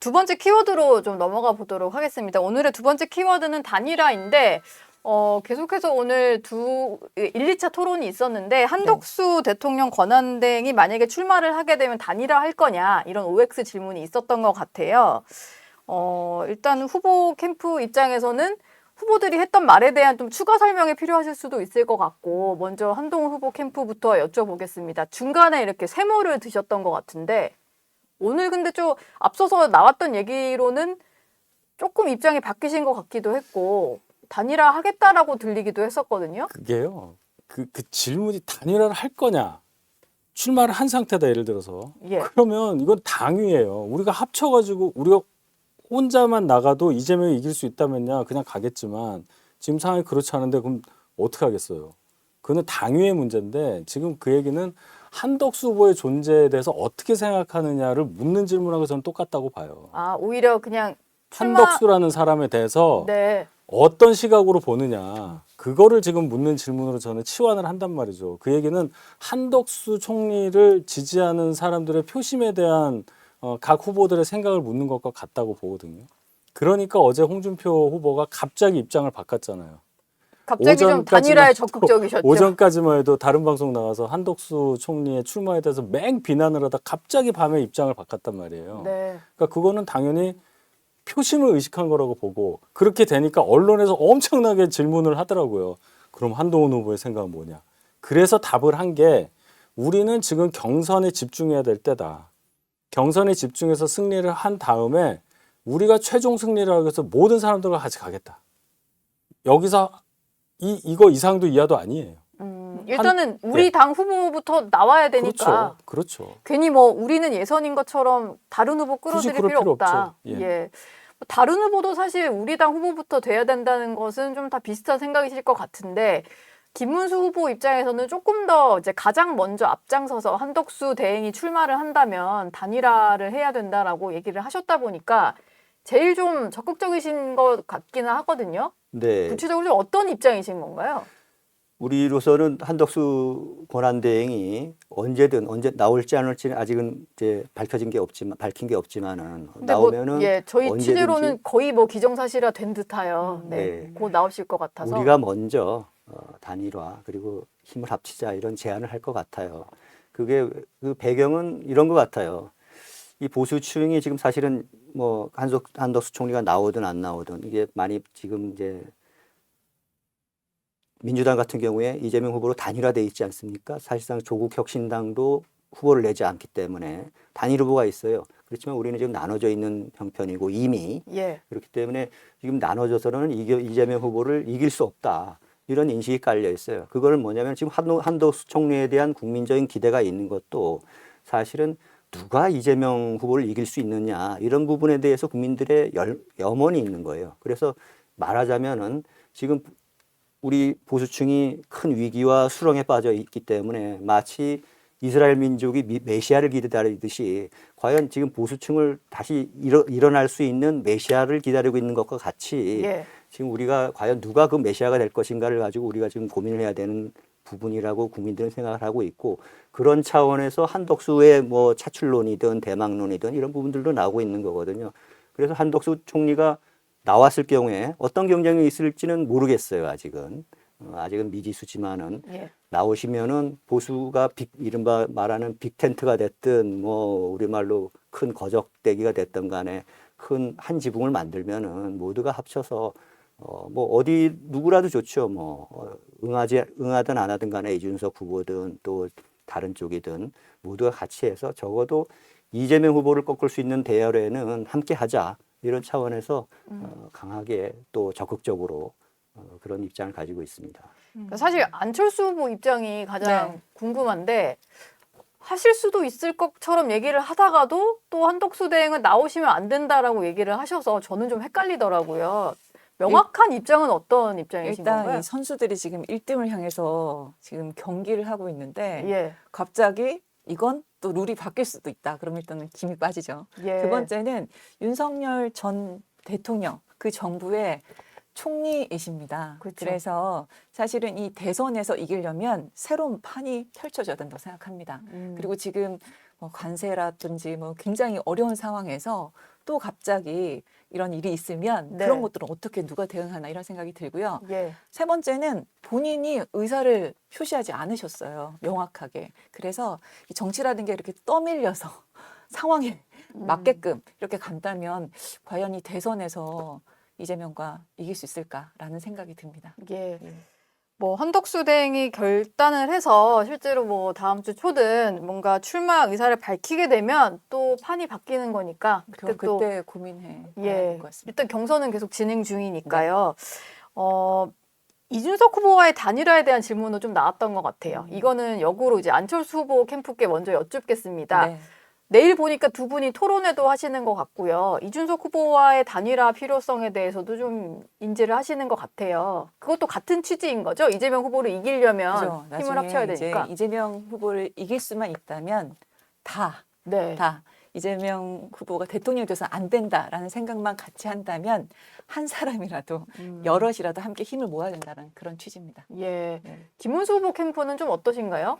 두 번째 키워드로 좀 넘어가 보도록 하겠습니다. 오늘의 두 번째 키워드는 단일화인데 계속해서 오늘 1, 2차 토론이 있었는데 한덕수 대통령 권한대행이 만약에 출마를 하게 되면 단일화 할 거냐 이런 OX 질문이 있었던 것 같아요. 일단 후보 캠프 입장에서는 후보들이 했던 말에 대한 좀 추가 설명이 필요하실 수도 있을 것 같고 먼저 한동훈 후보 캠프부터 여쭤보겠습니다. 중간에 이렇게 세모를 드셨던 것 같은데 오늘 근데 좀 앞서서 나왔던 얘기로는 조금 입장이 바뀌신 것 같기도 했고 단일화 하겠다라고 들리기도 했었거든요. 그게요. 그 질문이 단일화를 할 거냐? 출마를 한 상태다 예를 들어서. 예. 그러면 이건 당위예요. 우리가 합쳐가지고 우리가 혼자만 나가도 이재명이 이길 수 있다면야 그냥 가겠지만 지금 상황이 그렇지 않은데 그럼 어떻게 하겠어요? 그거는 당위의 문제인데 지금 그 얘기는 한덕수 후보의 존재에 대해서 어떻게 생각하느냐를 묻는 질문하고 저는 똑같다고 봐요. 아 오히려 그냥 한덕수라는 사람에 대해서 네. 어떤 시각으로 보느냐 그거를 지금 묻는 질문으로 저는 치환을 한단 말이죠. 그 얘기는 한덕수 총리를 지지하는 사람들의 표심에 대한 각 후보들의 생각을 묻는 것과 같다고 보거든요. 그러니까 어제 홍준표 후보가 갑자기 입장을 바꿨잖아요. 갑자기 좀 단일화에 적극적이셨죠. 오전까지만 해도 다른 방송 나가서 한덕수 총리의 출마에 대해서 맹 비난을 하다 갑자기 밤에 입장을 바꿨단 말이에요. 네. 그러니까 그거는 당연히 표심을 의식한 거라고 보고 그렇게 되니까 언론에서 엄청나게 질문을 하더라고요. 그럼 한동훈 후보의 생각은 뭐냐. 그래서 답을 한 게 우리는 지금 경선에 집중해야 될 때다. 경선에 집중해서 승리를 한 다음에 우리가 최종 승리를 하기 위해서 모든 사람들과 같이 가겠다. 여기서 이거 이상도 이하도 아니에요. 일단은 우리 당 후보부터 나와야 되니까. 그렇죠. 괜히 뭐 우리는 예선인 것처럼 다른 후보 끌어들일 필요 없다. 없죠. 예. 다른 후보도 사실 우리 당 후보부터 돼야 된다는 것은 좀 다 비슷한 생각이실 것 같은데 김문수 후보 입장에서는 조금 더 이제 가장 먼저 앞장서서 한덕수 대행이 출마를 한다면 단일화를 해야 된다라고 얘기를 하셨다 보니까 제일 좀 적극적이신 것 같기는 하거든요. 네. 구체적으로 어떤 입장이신 건가요? 우리로서는 한덕수 권한대행이 언제 나올지 안 올지는 아직은 이제 밝힌 게 없지만은 나오면은 예, 저희 언제든지 취재로는 거의 뭐 기정사실화 된 듯하요. 네, 네. 곧 나오실 것 같아서. 우리가 먼저 단일화 그리고 힘을 합치자 이런 제안을 할 것 같아요. 그게 그 배경은 이런 것 같아요. 이 보수층이 지금 사실은 뭐 한덕수 총리가 나오든 안 나오든 이게 많이 지금 이제 민주당 같은 경우에 이재명 후보로 단일화돼 있지 않습니까? 사실상 조국 혁신당도 후보를 내지 않기 때문에 단일 후보가 있어요. 그렇지만 우리는 지금 나눠져 있는 형편이고 이미 예. 그렇기 때문에 지금 나눠져서는 이재명 후보를 이길 수 없다. 이런 인식이 깔려 있어요. 그거는 뭐냐면 지금 한덕수 총리에 대한 국민적인 기대가 있는 것도 사실은 누가 이재명 후보를 이길 수 있느냐 이런 부분에 대해서 국민들의 염원이 있는 거예요. 그래서 말하자면은 지금 우리 보수층이 큰 위기와 수렁에 빠져 있기 때문에 마치 이스라엘 민족이 메시아를 기다리듯이 과연 지금 보수층을 다시 일어날 수 있는 메시아를 기다리고 있는 것과 같이 예. 지금 우리가 과연 누가 그 메시아가 될 것인가를 가지고 우리가 지금 고민을 해야 되는 부분이라고 국민들은 생각을 하고 있고 그런 차원에서 한덕수의 뭐 차출론이든 대망론이든 이런 부분들도 나오고 있는 거거든요. 그래서 한덕수 총리가 나왔을 경우에 어떤 경쟁이 있을지는 모르겠어요. 아직은 미지수지만은 예. 나오시면은 보수가 이른바 말하는 빅텐트가 됐든 뭐 우리말로 큰 거적대기가 됐든 간에 큰 한 지붕을 만들면은 모두가 합쳐서 뭐 어디 누구라도 좋죠. 뭐 응하든 안 하든 간에 이준석 후보든 또 다른 쪽이든 모두가 같이 해서 적어도 이재명 후보를 꺾을 수 있는 대열에는 함께 하자. 이런 차원에서 강하게 또 적극적으로 그런 입장을 가지고 있습니다. 사실 안철수 후보 입장이 가장 네. 궁금한데 하실 수도 있을 것처럼 얘기를 하다가도 또 한덕수 대행은 나오시면 안 된다라고 얘기를 하셔서 저는 좀 헷갈리더라고요. 명확한 입장은 어떤 입장이신 일단 건가요? 이 선수들이 지금 1등을 향해서 지금 경기를 하고 있는데 예. 갑자기 이건 또 룰이 바뀔 수도 있다. 그럼 일단은 김이 빠지죠. 예. 두 번째는 윤석열 전 대통령 그 정부의 총리이십니다. 그렇죠. 그래서 사실은 이 대선에서 이기려면 새로운 판이 펼쳐져야 된다고 생각합니다. 그리고 지금 뭐 관세라든지 뭐 굉장히 어려운 상황에서 또 갑자기 이런 일이 있으면 네. 그런 것들은 어떻게 누가 대응하나 이런 생각이 들고요. 예. 세 번째는 본인이 의사를 표시하지 않으셨어요. 명확하게. 그래서 이 정치라는 게 이렇게 떠밀려서 상황에 맞게끔 이렇게 간다면 과연 이 대선에서 이재명과 이길 수 있을까라는 생각이 듭니다. 예. 뭐 한덕수 대행이 결단을 해서 실제로 뭐 다음 주 초든 뭔가 출마 의사를 밝히게 되면 또 판이 바뀌는 거니까 그때 그때, 또 그때 고민해 봐야 예. 될 것 같습니다. 일단 경선은 계속 진행 중이니까요. 이준석 후보와의 단일화에 대한 질문도 좀 나왔던 것 같아요. 이거는 역으로 이제 안철수 후보 캠프께 먼저 여쭙겠습니다. 네. 내일 보니까 두 분이 토론회도 하시는 것 같고요. 이준석 후보와의 단일화 필요성에 대해서도 좀 인지를 하시는 것 같아요. 그것도 같은 취지인 거죠? 이재명 후보를 이기려면 그죠. 힘을 나중에 합쳐야 이제 되니까. 이재명 후보를 이길 수만 있다면 다 네. 이재명 후보가 대통령이 돼서 안 된다라는 생각만 같이 한다면 한 사람이라도 음. 여럿이라도 함께 힘을 모아야 된다는 그런 취지입니다. 예. 네. 김문수 후보 캠프는 좀 어떠신가요?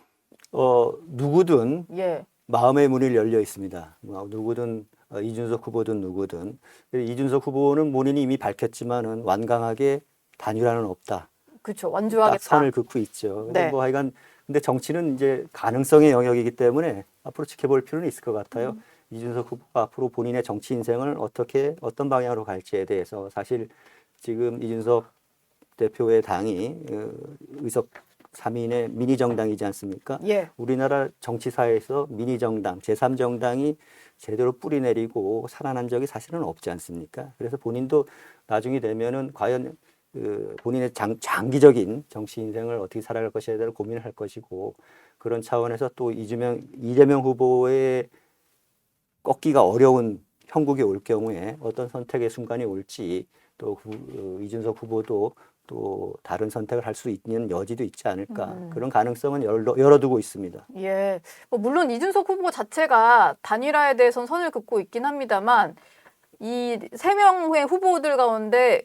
누구든 예. 마음의 문이 열려 있습니다. 누구든 이준석 후보든 누구든 이준석 후보는 본인이 이미 밝혔지만은 완강하게 단일화는 없다. 그렇죠. 딱 완주하겠다. 선을 긋고 있죠. 근데 네. 뭐 하여간 근데 정치는 이제 가능성의 영역이기 때문에 앞으로 지켜볼 필요는 있을 것 같아요. 이준석 후보가 앞으로 본인의 정치 인생을 어떤 방향으로 갈지에 대해서 사실 지금 이준석 대표의 당이 의석 3인의 미니 정당이지 않습니까? 예. 우리나라 정치사에서 미니 정당, 제3정당이 제대로 뿌리 내리고 살아난 적이 사실은 없지 않습니까? 그래서 본인도 나중이 되면은 과연 본인의 장기적인 정치 인생을 어떻게 살아갈 것에 대한 고민을 할 것이고 그런 차원에서 또 이재명 후보의 꺾기가 어려운 형국이 올 경우에 어떤 선택의 순간이 올지 또 이준석 후보도 또 다른 선택을 할 수 있는 여지도 있지 않을까 그런 가능성은 열어두고 있습니다. 예. 뭐 물론 이준석 후보 자체가 단일화에 대해서는 선을 긋고 있긴 합니다만 이 3명의 후보들 가운데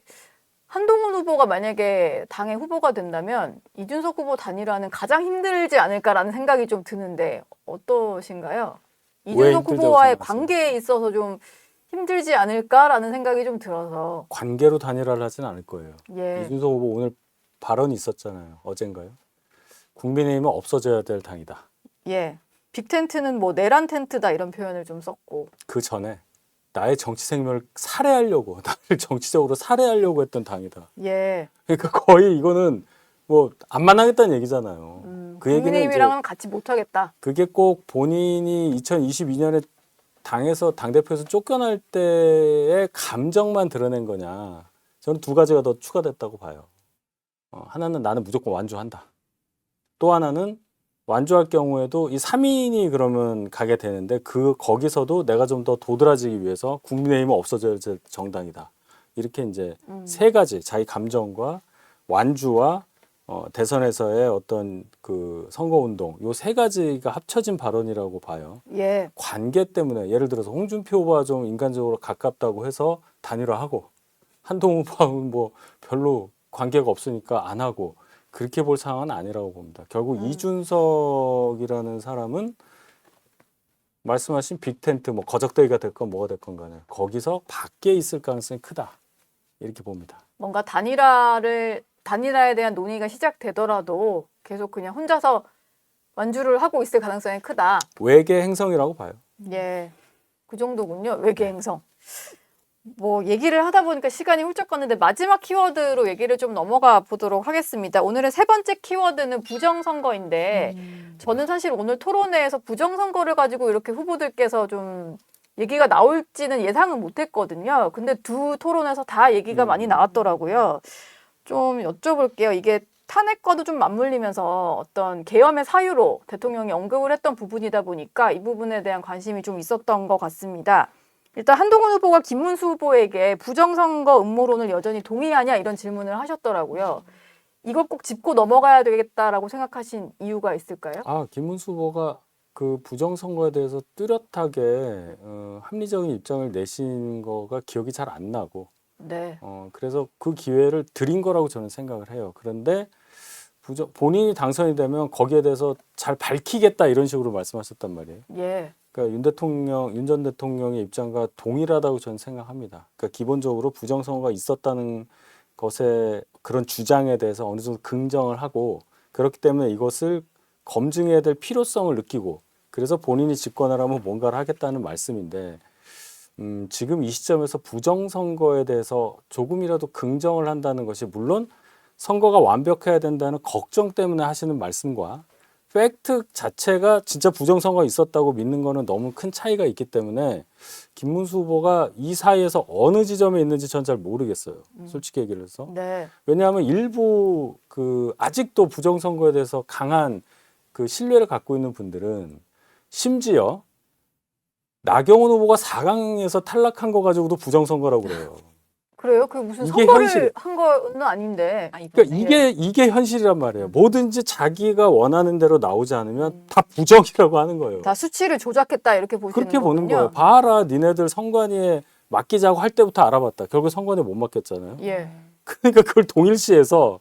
한동훈 후보가 만약에 당의 후보가 된다면 이준석 후보 단일화는 가장 힘들지 않을까라는 생각이 좀 드는데 어떠신가요? 이준석 힘들다고 후보와의 생각하세요? 관계에 있어서 좀 힘들지 않을까라는 생각이 좀 들어서 관계로 단일화를 하진 않을 거예요. 예. 이준석 후보 오늘 발언이 있었잖아요. 어젠가요? 국민의힘은 없어져야 될 당이다. 예. 빅텐트는 뭐 내란 텐트다 이런 표현을 좀 썼고 그 전에 나의 정치 생명을 살해하려고 나를 정치적으로 살해하려고 했던 당이다. 예. 그러니까 거의 이거는 뭐 안 만나겠다는 얘기잖아요. 그 얘기는 이제 국민의힘이랑은 같이 못하겠다. 그게 꼭 본인이 2022년에 당에서 당대표에서 쫓겨날 때의 감정만 드러낸 거냐. 저는 두 가지가 더 추가됐다고 봐요. 하나는 나는 무조건 완주한다. 또 하나는 완주할 경우에도 이 3인이 그러면 가게 되는데 거기서도 내가 좀 더 도드라지기 위해서 국민의힘은 없어져야 될 정당이다. 이렇게 이제 세 가지 자기 감정과 완주와 대선에서의 어떤 그 선거운동 요 세 가지가 합쳐진 발언이라고 봐요. 예. 관계 때문에 예를 들어서 홍준표 후보와 좀 인간적으로 가깝다고 해서 단일화하고 한동훈 후보하고는 뭐 별로 관계가 없으니까 안 하고 그렇게 볼 상황은 아니라고 봅니다. 결국 이준석이라는 사람은 말씀하신 빅텐트 뭐 거적대기가 됐건 뭐가 됐건 간에 거기서 밖에 있을 가능성이 크다. 이렇게 봅니다. 뭔가 단일화에 대한 논의가 시작되더라도 계속 그냥 혼자서 완주를 하고 있을 가능성이 크다. 외계 행성이라고 봐요. 예. 그 정도군요. 외계 행성. 뭐 얘기를 하다 보니까 시간이 훌쩍 갔는데 마지막 키워드로 얘기를 좀 넘어가 보도록 하겠습니다. 오늘의 세 번째 키워드는 부정선거인데 저는 사실 오늘 토론회에서 부정선거를 가지고 이렇게 후보들께서 좀 얘기가 나올지는 예상은 못했거든요. 근데 두 토론에서 다 얘기가 많이 나왔더라고요. 좀 여쭤볼게요. 이게 탄핵과도 좀 맞물리면서 어떤 계엄의 사유로 대통령이 언급을 했던 부분이다 보니까 이 부분에 대한 관심이 좀 있었던 것 같습니다. 일단 한동훈 후보가 김문수 후보에게 부정선거 음모론을 여전히 동의하냐 이런 질문을 하셨더라고요. 이걸 꼭 짚고 넘어가야 되겠다라고 생각하신 이유가 있을까요? 김문수 후보가 그 부정선거에 대해서 뚜렷하게 합리적인 입장을 내신 거가 기억이 잘 안 나고 네. 그래서 그 기회를 드린 거라고 저는 생각을 해요. 그런데 본인이 당선이 되면 거기에 대해서 잘 밝히겠다 이런 식으로 말씀하셨단 말이에요. 예. 그러니까 윤 전 대통령의 입장과 동일하다고 저는 생각합니다. 그러니까 기본적으로 부정선거가 있었다는 것에 그런 주장에 대해서 어느 정도 긍정을 하고 그렇기 때문에 이것을 검증해야 될 필요성을 느끼고 그래서 본인이 집권을 하면 뭔가를 하겠다는 말씀인데 지금 이 시점에서 부정선거에 대해서 조금이라도 긍정을 한다는 것이 물론 선거가 완벽해야 된다는 걱정 때문에 하시는 말씀과 팩트 자체가 진짜 부정선거가 있었다고 믿는 거는 너무 큰 차이가 있기 때문에 김문수 후보가 이 사이에서 어느 지점에 있는지 전 잘 모르겠어요. 솔직히 얘기를 해서. 네. 왜냐하면 일부 아직도 부정선거에 대해서 강한 그 신뢰를 갖고 있는 분들은 심지어 나경원 후보가 4강에서 탈락한 거 가지고도 부정선거라고 그래요. 그래요? 그게 무슨 이게 선거를 현실. 한 거는 아닌데. 아, 그러니까 이번에. 이게 현실이란 말이에요. 뭐든지 자기가 원하는 대로 나오지 않으면 다 부정이라고 하는 거예요. 다 수치를 조작했다 이렇게 보시는 그렇게 보는 거군요. 거예요. 봐라, 니네들 선관위에 맡기자고 할 때부터 알아봤다. 결국 선관위에 못 맡겼잖아요. 예. 그러니까 그걸 동일시해서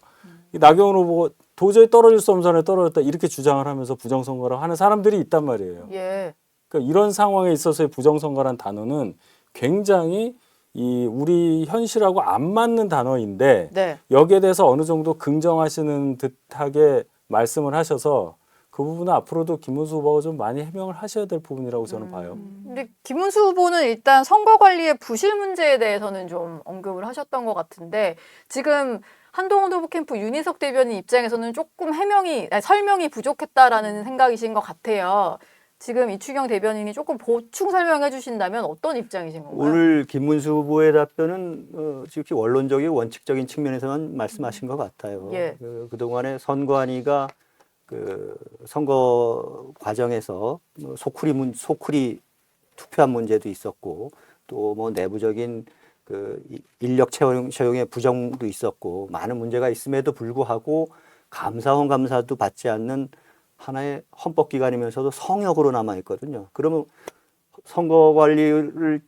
이 나경원 후보가 도저히 떨어질 수 없는 선에 떨어졌다 이렇게 주장을 하면서 부정선거라고 하는 사람들이 있단 말이에요. 예. 그러니까 이런 상황에 있어서의 부정선거란 단어는 굉장히 이 우리 현실하고 안 맞는 단어인데 네. 여기에 대해서 어느 정도 긍정하시는 듯하게 말씀을 하셔서 그 부분은 앞으로도 김문수 후보가 좀 많이 해명을 하셔야 될 부분이라고 저는 봐요. 근데 김문수 후보는 일단 선거 관리의 부실 문제에 대해서는 좀 언급을 하셨던 것 같은데 지금 한동훈 후보 캠프 윤희석 대변인 입장에서는 조금 설명이 부족했다라는 생각이신 것 같아요. 지금 이추경 대변인이 조금 보충 설명해 주신다면 어떤 입장이신 건가요? 오늘 김문수 후보의 답변은 지극히 원론적이고 원칙적인 측면에서만 말씀하신 것 같아요. 예. 그동안에 선관위가 그 선거 과정에서 소쿠리 투표한 문제도 있었고 또 뭐 내부적인 그 인력 채용의 부정도 있었고 많은 문제가 있음에도 불구하고 감사원 감사도 받지 않는 하나의 헌법기관이면서도 성역으로 남아있거든요. 그러면 선거관리를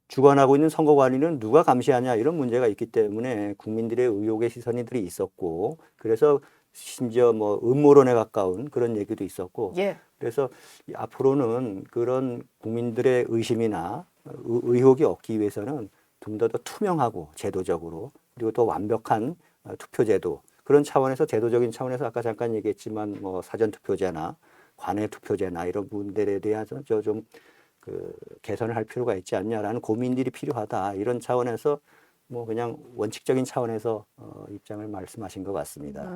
주관하고 있는 선거관리는 누가 감시하냐 이런 문제가 있기 때문에 국민들의 의혹의 시선들이 있었고 그래서 심지어 뭐 음모론에 가까운 그런 얘기도 있었고 예. 그래서 앞으로는 그런 국민들의 의심이나 의혹이 없기 위해서는 좀 더 투명하고 제도적으로 그리고 또 완벽한 투표제도 그런 차원에서 제도적인 차원에서 아까 잠깐 얘기했지만 뭐 사전투표제나 관외투표제나 이런 부분들에 대해서 좀 그 개선을 할 필요가 있지 않냐라는 고민들이 필요하다 이런 차원에서 뭐 그냥 원칙적인 차원에서 입장을 말씀하신 것 같습니다.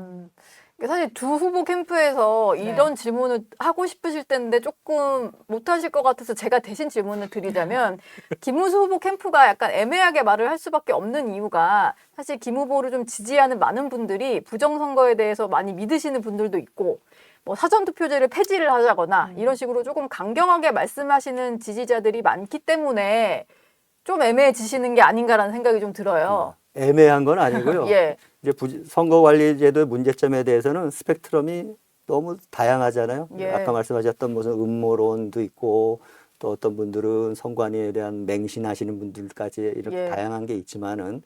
사실 두 후보 캠프에서 네. 이런 질문을 하고 싶으실 텐데 조금 못하실 것 같아서 제가 대신 질문을 드리자면 김문수 후보 캠프가 약간 애매하게 말을 할 수밖에 없는 이유가 사실 김 후보를 좀 지지하는 많은 분들이 부정선거에 대해서 많이 믿으시는 분들도 있고 뭐 사전투표제를 폐지를 하자거나 이런 식으로 조금 강경하게 말씀하시는 지지자들이 많기 때문에 좀 애매해지시는 게 아닌가라는 생각이 좀 들어요. 애매한 건 아니고요. 예. 이제 선거관리제도의 문제점에 대해서는 스펙트럼이 너무 다양하잖아요. 예. 아까 말씀하셨던 무슨 음모론도 있고 또 어떤 분들은 선관위에 대한 맹신하시는 분들까지 이렇게 예. 다양한 게 있지만은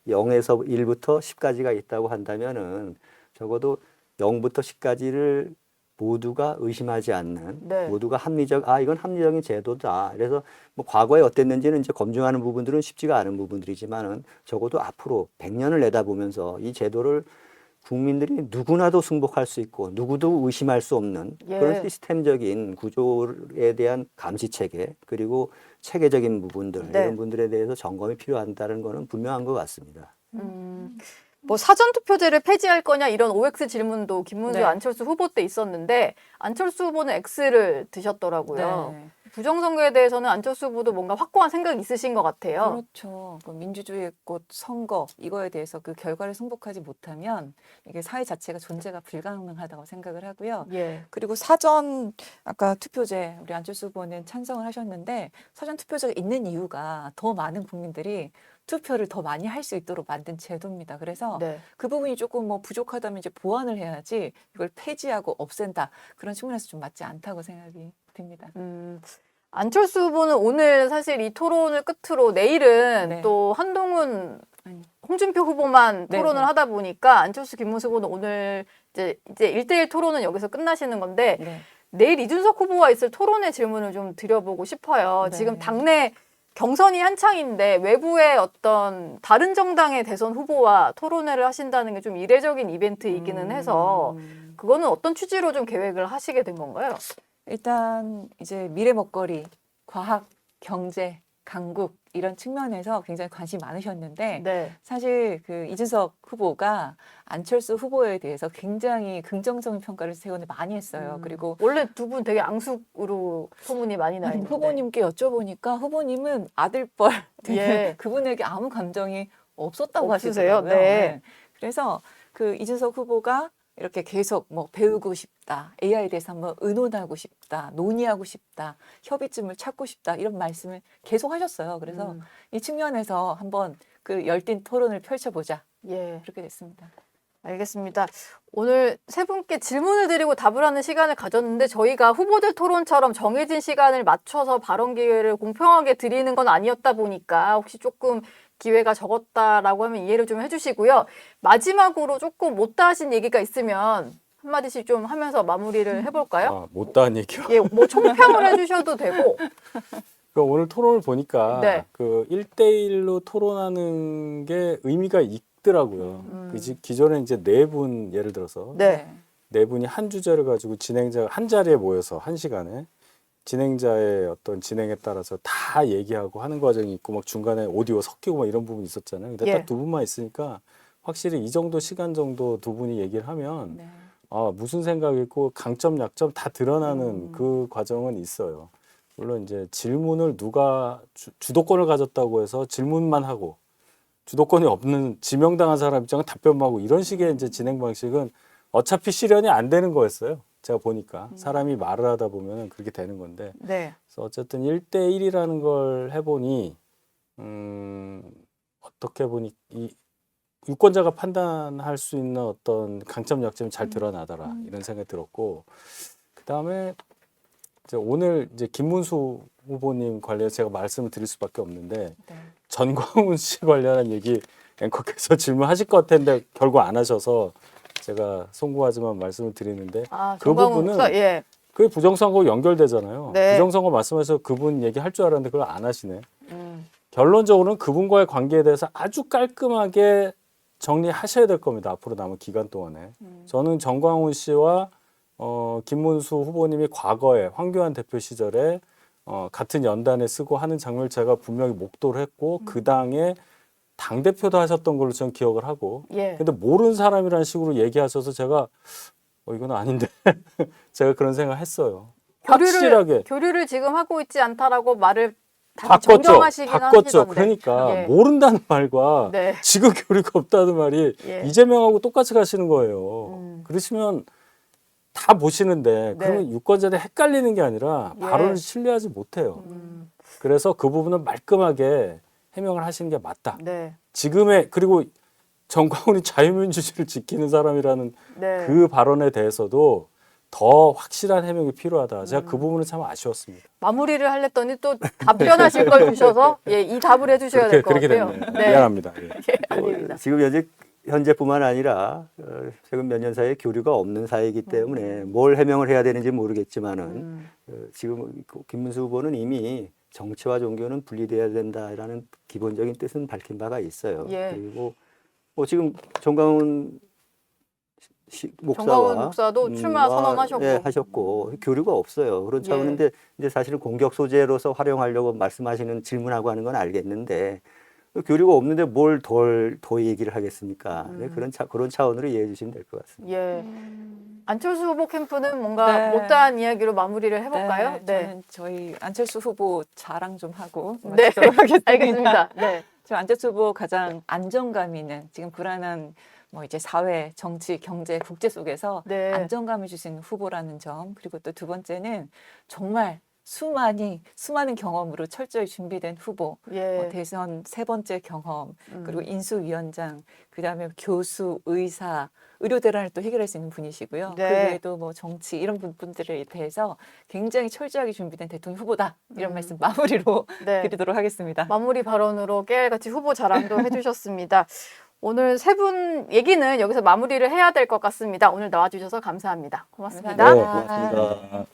0에서 1부터 10까지가 있다고 한다면은 적어도 0부터 10까지를 모두가 의심하지 않는 네. 모두가 이건 합리적인 제도다. 그래서 뭐 과거에 어땠는지는 이제 검증하는 부분들은 쉽지가 않은 부분들이지만은 적어도 앞으로 100년을 내다보면서 이 제도를 국민들이 누구나도 승복할 수 있고 누구도 의심할 수 없는 예. 그런 시스템적인 구조에 대한 감시 체계 그리고 체계적인 부분들 네. 이런 분들에 대해서 점검이 필요하다는 것은 분명한 것 같습니다. 뭐 사전투표제를 폐지할 거냐 이런 OX 질문도 김문수 네. 안철수 후보 때 있었는데 안철수 후보는 X를 드셨더라고요. 네. 부정선거에 대해서는 안철수 후보도 뭔가 확고한 생각이 있으신 것 같아요. 그렇죠. 그 민주주의의 꽃 선거 이거에 대해서 그 결과를 승복하지 못하면 이게 사회 자체가 존재가 불가능하다고 생각을 하고요. 예. 그리고 사전 아까 투표제 우리 안철수 후보는 찬성을 하셨는데 사전 투표제가 있는 이유가 더 많은 국민들이 투표를 더 많이 할 수 있도록 만든 제도입니다. 그래서 네. 그 부분이 조금 뭐 부족하다면 이제 보완을 해야지 이걸 폐지하고 없앤다 그런 측면에서 좀 맞지 않다고 생각이 듭니다. 안철수 후보는 오늘 사실 이 토론을 끝으로 내일은 네. 또 한동훈, 아니. 홍준표 후보만 네, 토론을 네. 하다 보니까 안철수, 김문수 후보는 오늘 이제 1대1 토론은 여기서 끝나시는 건데 네. 내일 이준석 후보와 있을 토론의 질문을 좀 드려보고 싶어요. 네. 지금 당내 경선이 한창인데 외부의 어떤 다른 정당의 대선 후보와 토론회를 하신다는 게 좀 이례적인 이벤트이기는 해서 그거는 어떤 취지로 좀 계획을 하시게 된 건가요? 일단 이제 미래 먹거리, 과학, 경제, 강국 이런 측면에서 굉장히 관심이 많으셨는데 네. 사실 그 이준석 후보가 안철수 후보에 대해서 굉장히 긍정적인 평가를 최근에 많이 했어요. 그리고 원래 두 분 되게 앙숙으로 소문이 많이 나 아니, 있는데. 후보님께 여쭤보니까 후보님은 아들뻘 예. 그분에게 아무 감정이 없었다고 없으세요? 하시더라고요. 네. 그래서 그 이준석 후보가 이렇게 계속 뭐 배우고 싶다, AI에 대해서 한번 의논하고 싶다, 논의하고 싶다, 협의점을 찾고 싶다 이런 말씀을 계속 하셨어요. 그래서 이 측면에서 한번 그 열띤 토론을 펼쳐보자 예. 그렇게 됐습니다. 알겠습니다. 오늘 세 분께 질문을 드리고 답을 하는 시간을 가졌는데 저희가 후보들 토론처럼 정해진 시간을 맞춰서 발언 기회를 공평하게 드리는 건 아니었다 보니까 혹시 조금 기회가 적었다라고 하면 이해를 좀 해주시고요. 마지막으로 조금 못다 하신 얘기가 있으면 한마디씩 좀 하면서 마무리를 해볼까요? 아, 못다한 얘기요. 예, 뭐 총평을 해주셔도 되고. 그 오늘 토론을 보니까 네. 그 1대1로 토론하는 게 의미가 있더라고요. 기존에 이제 네 분 예를 들어서 네. 네 분이 한 주제를 가지고 진행자가 한 자리에 모여서 한 시간에 진행자의 어떤 진행에 따라서 다 얘기하고 하는 과정이 있고 막 중간에 오디오 섞이고 막 이런 부분이 있었잖아요. 근데 예. 딱 두 분만 있으니까 확실히 이 정도 시간 정도 두 분이 얘기를 하면 네. 아, 무슨 생각이 있고 강점 약점 다 드러나는 그 과정은 있어요. 물론 이제 질문을 누가 주도권을 가졌다고 해서 질문만 하고 주도권이 없는 지명당한 사람 입장은 답변만 하고 이런 식의 이제 진행 방식은 어차피 실현이 안 되는 거였어요. 제가 보니까 사람이 말을 하다 보면 그렇게 되는 건데 네. 그래서 어쨌든 1대1이라는 걸 해보니 어떻게 보니 이 유권자가 판단할 수 있는 어떤 강점 약점이 잘 드러나더라 이런 생각이 들었고 그다음에 이제 오늘 이제 김문수 후보님 관련해서 제가 말씀을 드릴 수밖에 없는데 네. 전광훈 씨 관련한 얘기 앵커께서 질문하실 것 같은데 결국 안 하셔서 제가 송구하지만 말씀을 드리는데 아, 그 정광훈 부분은 목사, 예. 그게 부정선거 연결되잖아요. 네. 부정선거 말씀해서 그분 얘기할 줄 알았는데 그걸 안 하시네. 음. 결론적으로는 그분과의 관계에 대해서 아주 깔끔하게 정리하셔야 될 겁니다. 앞으로 남은 기간 동안에. 저는 정광훈 씨와 김문수 후보님이 과거에 황교안 대표 시절에 같은 연단에 쓰고 하는 장면을 제가 분명히 목도를 했고 그 당에 당대표도 하셨던 걸로 저는 기억을 하고 예. 근데 모르는 사람이라는 식으로 얘기하셔서 제가 이건 아닌데 제가 그런 생각을 했어요. 확실하게 교류를 지금 하고 있지 않다라고 말을 다시 바꿨죠. 정정하시긴 바꿨죠. 하시던데. 그러니까 예. 모른다는 말과 네. 지금 교류가 없다는 말이 예. 이재명하고 똑같이 가시는 거예요. 그러시면 다 보시는데 네. 그러면 유권자들이 헷갈리는 게 아니라 예. 발언을 신뢰하지 못해요. 그래서 그 부분은 말끔하게 해명을 하시는 게 맞다. 네. 지금의 그리고 정광훈이 자유민주주의를 지키는 사람이라는 네. 그 발언에 대해서도 더 확실한 해명이 필요하다. 제가 그 부분은 참 아쉬웠습니다. 마무리를 하랬더니 또 답변하실 걸 주셔서 예, 이 답을 해주셔야 될 것 그렇게 같아요. 됐네요. 네. 미안합니다. 예. 예, 아닙니다. 지금 현재뿐만 아니라 최근 몇 년 사이에 교류가 없는 사이이기 때문에 뭘 해명을 해야 되는지 모르겠지만은 지금 김문수 후보는 이미 정치와 종교는 분리돼야 된다라는 기본적인 뜻은 밝힌 바가 있어요. 예. 그리고 지금 정광훈 정광훈 목사도 출마 선언하셨고. 예, 하셨고 교류가 없어요. 그런 차원인데 이제 사실은 공격 소재로서 활용하려고 말씀하시는 질문하고 하는 건 알겠는데 교류가 없는데 뭘 더 얘기를 하겠습니까? 네, 그런 차원으로 이해해 주시면 될 것 같습니다. 예. 안철수 후보 캠프는 뭔가 네. 못다한 이야기로 마무리를 해볼까요? 저는 저희 안철수 후보 자랑 좀 하고 네. 마치도록 하겠습니다. 알겠습니다. 네. 저 안철수 후보 가장 안정감 있는 지금 불안한 뭐 이제 사회, 정치, 경제, 국제 속에서 네. 안정감을 줄 수 있는 후보라는 점 그리고 또 두 번째는 정말 수많은 경험으로 철저히 준비된 후보, 예. 대선 세 번째 경험, 그리고 인수위원장, 그다음에 교수, 의사, 의료 대란을 또 해결할 수 있는 분이시고요. 네. 그 외에도 뭐 정치 이런 분들에 대해서 굉장히 철저하게 준비된 대통령 후보다 이런 말씀 마무리로 네. 드리도록 하겠습니다. 마무리 발언으로 깨알같이 후보 자랑도 해주셨습니다. 오늘 세 분 얘기는 여기서 마무리를 해야 될 것 같습니다. 오늘 나와주셔서 감사합니다. 고맙습니다. 네, 고맙습니다.